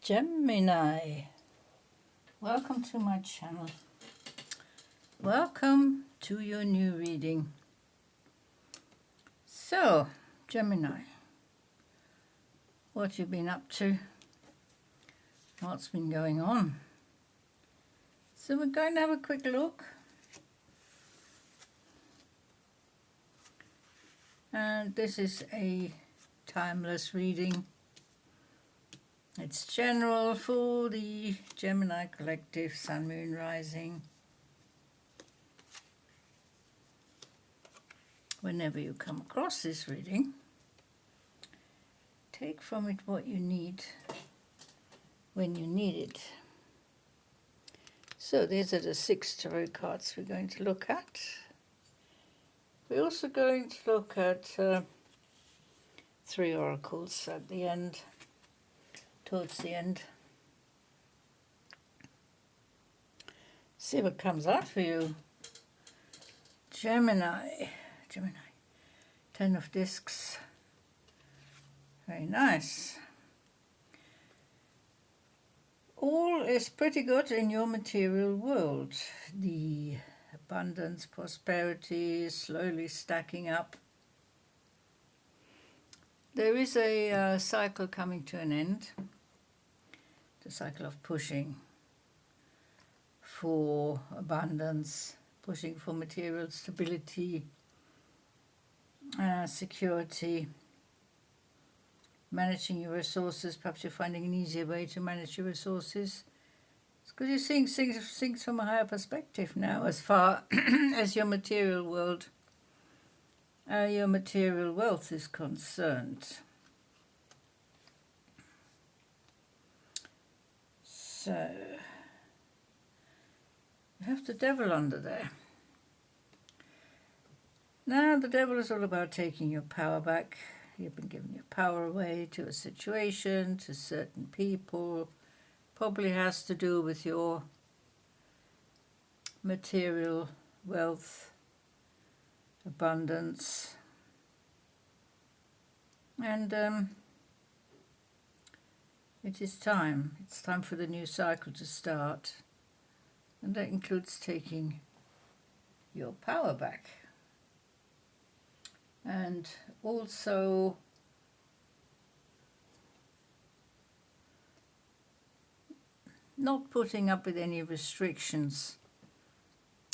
Gemini, welcome to my channel. Welcome to your new reading. So, Gemini, what you've been up to, what's been going on. So we're going to have a quick look. And this is a timeless reading. It's general for the Gemini collective, Sun, Moon, Rising. Whenever you come across this reading, take from it what you need when you need it. So these are the 6 tarot cards we're going to look at. We're also going to look at 3 oracles at the end. Towards the end. See what comes out for you. Gemini. 10 of discs. Very nice. All is pretty good in your material world. The abundance, prosperity is slowly stacking up. There is a cycle coming to an end. The cycle of pushing for abundance, pushing for material stability, security, managing your resources. Perhaps you're finding an easier way to manage your resources. It's because you're seeing things from a higher perspective now as far as your material world, your material wealth is concerned. So, you have the devil under there. Now, the devil is all about taking your power back. You've been giving your power away to a situation, to certain people. Probably has to do with your material wealth, abundance. And it is time. It's time for the new cycle to start. And that includes taking your power back. And also not putting up with any restrictions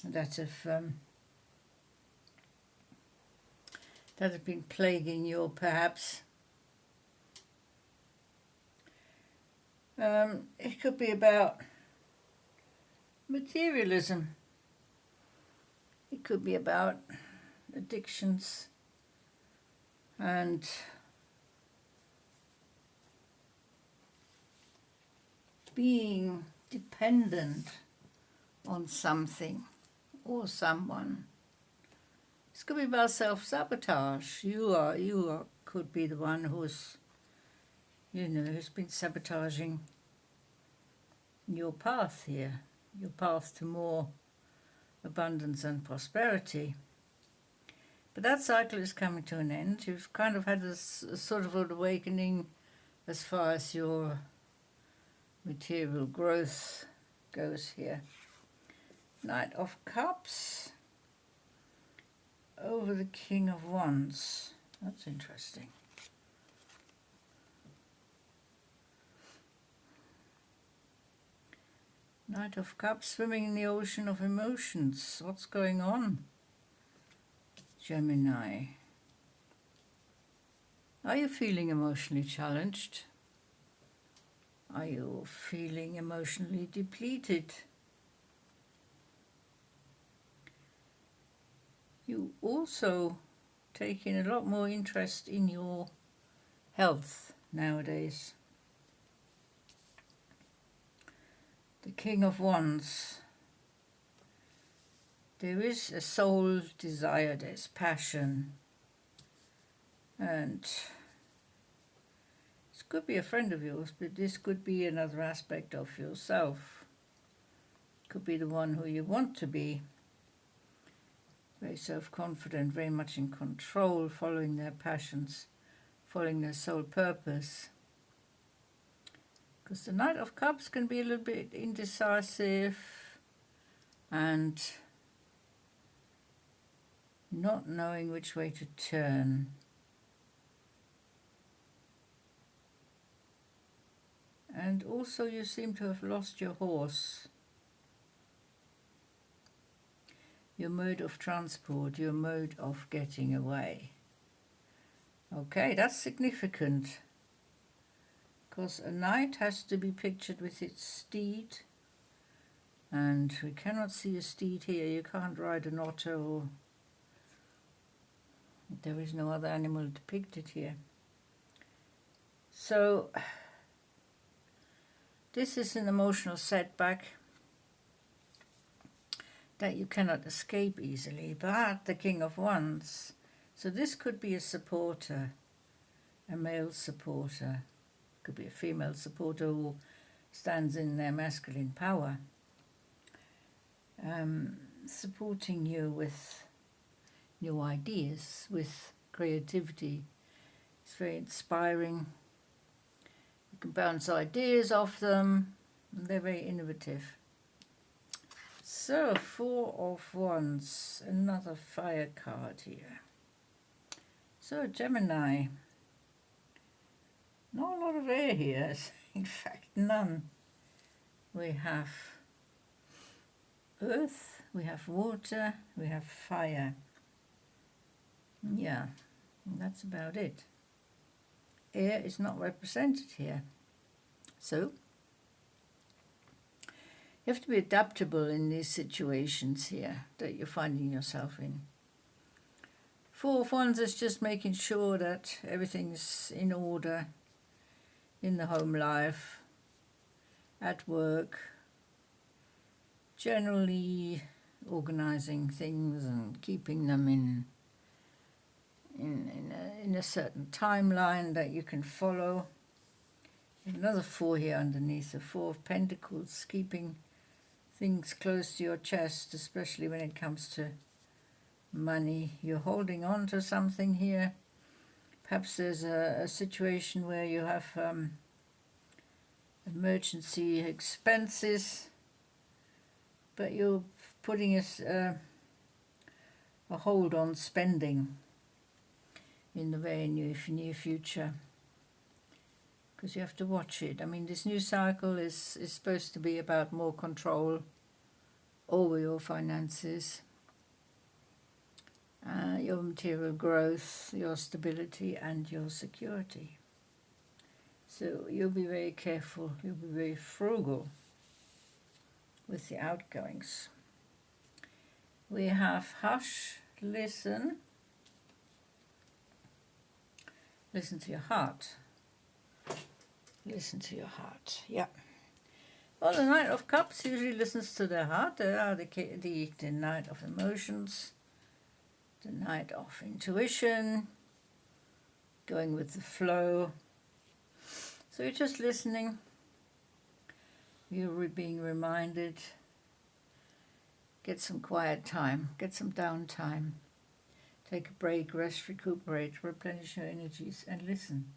that have been plaguing you, perhaps. It could be about materialism. It could be about addictions and being dependent on something or someone. This could be about self-sabotage. You could be the one who's been sabotaging your path here, your path to more abundance and prosperity. But that cycle is coming to an end. You've kind of had a sort of an awakening as far as your material growth goes here. Knight of Cups over the King of Wands. That's interesting. Knight of Cups swimming in the ocean of emotions. What's going on, Gemini? Are you feeling emotionally challenged? Are you feeling emotionally depleted? You also taking a lot more interest in your health nowadays. The King of Wands. There is a soul desire, there's passion. And this could be a friend of yours, but this could be another aspect of yourself. Could be the one who you want to be. Very self-confident, very much in control, following their passions, following their soul purpose. Because the Knight of Cups can be a little bit indecisive and not knowing which way to turn. And also you seem to have lost your horse, your mode of transport, your mode of getting away. Okay, that's significant, because a knight has to be pictured with its steed, and we cannot see a steed here. You can't ride an otter, or there is no other animal depicted here. So this is an emotional setback that you cannot escape easily. But the King of Wands, so this could be a supporter, a male supporter, could be a female supporter who stands in their masculine power, supporting you with new ideas, with creativity. It's very inspiring. You can bounce ideas off them, and they're very innovative. So, Four of Wands, another fire card here. So, Gemini, not a lot of air here, in fact none. We have earth, we have water, we have fire. Yeah, that's about it. Air is not represented here. So, you have to be adaptable in these situations here that you're finding yourself in. Four of Wands is just making sure that everything's in order in the home life, at work, generally organising things and keeping them in a certain timeline that you can follow. Another four here underneath, the Four of Pentacles, keeping things close to your chest, especially when it comes to money. You're holding on to something here. Perhaps there's a situation where you have emergency expenses, but you're putting a hold on spending in the very near future, because you have to watch it. I mean, this new cycle is supposed to be about more control over your finances, your material growth, your stability and your security. So you'll be very careful, you'll be very frugal with the outgoings. We have hush, listen. Listen to your heart. Listen to your heart, yeah. Well, the Knight of Cups usually listens to their heart. They are the Knight of Emotions, the Knight of Intuition, going with the flow. So you're just listening. You're being reminded. Get some quiet time, get some downtime. Take a break, rest, recuperate, replenish your energies, and listen.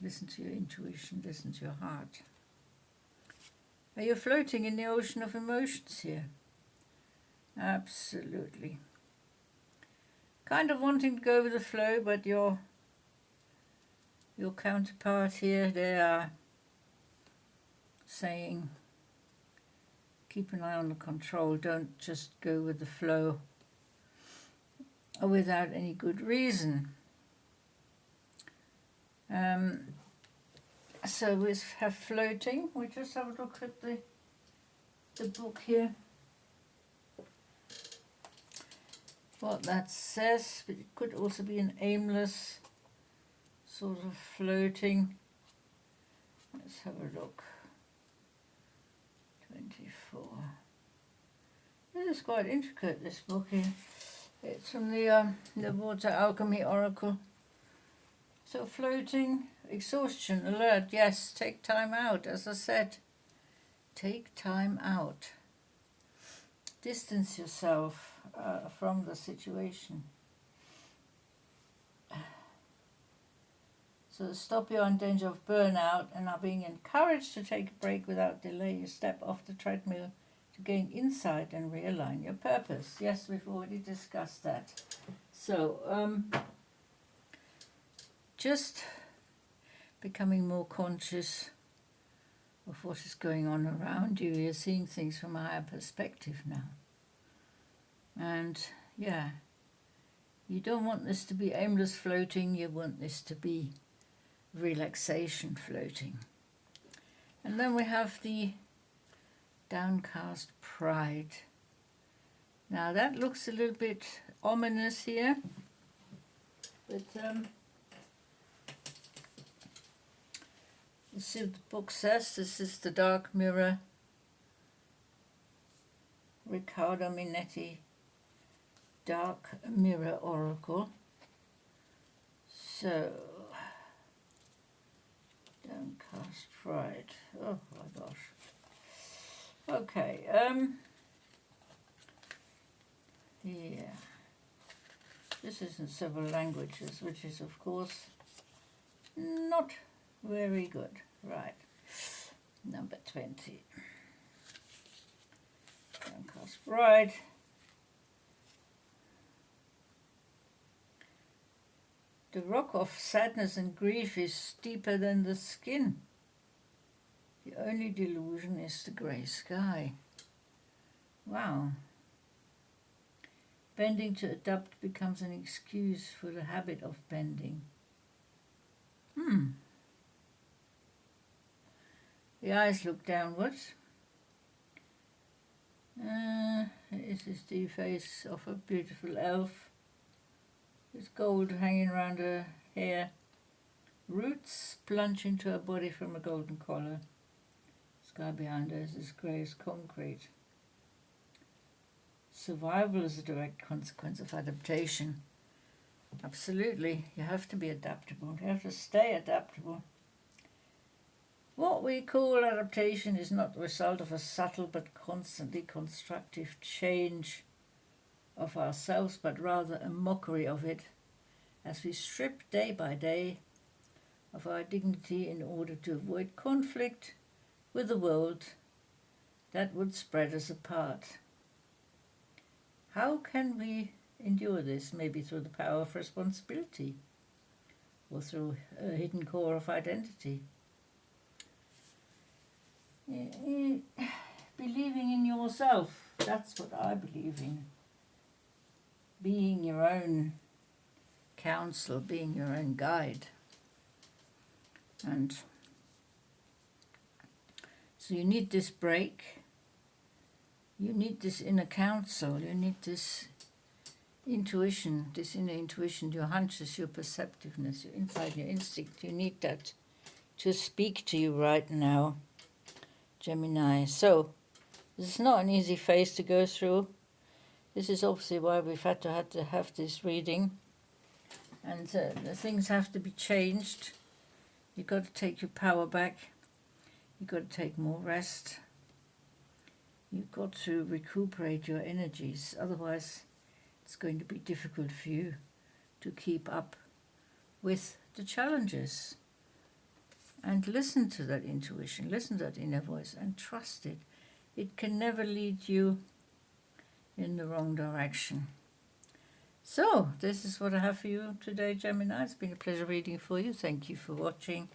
Listen to your intuition, listen to your heart. Are you floating in the ocean of emotions here? Absolutely. Kind of wanting to go with the flow, but your counterpart here, they are saying, keep an eye on the control, don't just go with the flow without any good reason. So we have floating. We just have a look at the book here, what that says, but it could also be an aimless sort of floating. Let's have a look. 24. This is quite intricate, this book here. It's from the Water Alchemy Oracle. So floating, exhaustion, alert, yes, take time out, as I said. Take time out. Distance yourself from the situation. So stop you're in danger of burnout and are being encouraged to take a break without delay. You step off the treadmill to gain insight and realign your purpose. Yes, we've already discussed that. So just becoming more conscious of what is going on around you. You're seeing things from a higher perspective now. And yeah, you don't want this to be aimless floating, you want this to be relaxation floating. And then we have the downcast pride. Now that looks a little bit ominous here, but you see what the book says. This is the Dark Mirror, Riccardo Minetti Dark Mirror Oracle. So, downcast pride. Oh my gosh. Okay. Yeah. This is in several languages, which is of course not very good. Right. Number 20. Downcast pride. The rock of sadness and grief is deeper than the skin. The only delusion is the grey sky. Wow. Bending to adapt becomes an excuse for the habit of bending. The eyes look downwards. This is the face of a beautiful elf. There's gold hanging around her hair. Roots plunge into her body from a golden collar. Sky behind her is as grey as concrete. Survival is a direct consequence of adaptation. Absolutely, you have to be adaptable. You have to stay adaptable. What we call adaptation is not the result of a subtle but constantly constructive change of ourselves, but rather a mockery of it, as we strip day by day of our dignity in order to avoid conflict with the world that would spread us apart. How can we endure this? Maybe through the power of responsibility, or through a hidden core of identity. Believing in yourself, that's what I believe in. Being your own counsel, being your own guide. And so you need this break, you need this inner counsel, you need this intuition, this inner intuition, your hunches, your perceptiveness, your insight, your instinct. You need that to speak to you right now, Gemini. So this is not an easy phase to go through. This is obviously why we've had to have this reading. And the things have to be changed. You've got to take your power back. You've got to take more rest. You've got to recuperate your energies. Otherwise, it's going to be difficult for you to keep up with the challenges. And listen to that intuition, listen to that inner voice, and trust it. It can never lead you in the wrong direction. So, this is what I have for you today, Gemini. It's been a pleasure reading for you. Thank you for watching.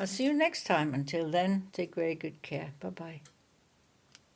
I'll see you next time. Until then, take very good care. Bye-bye.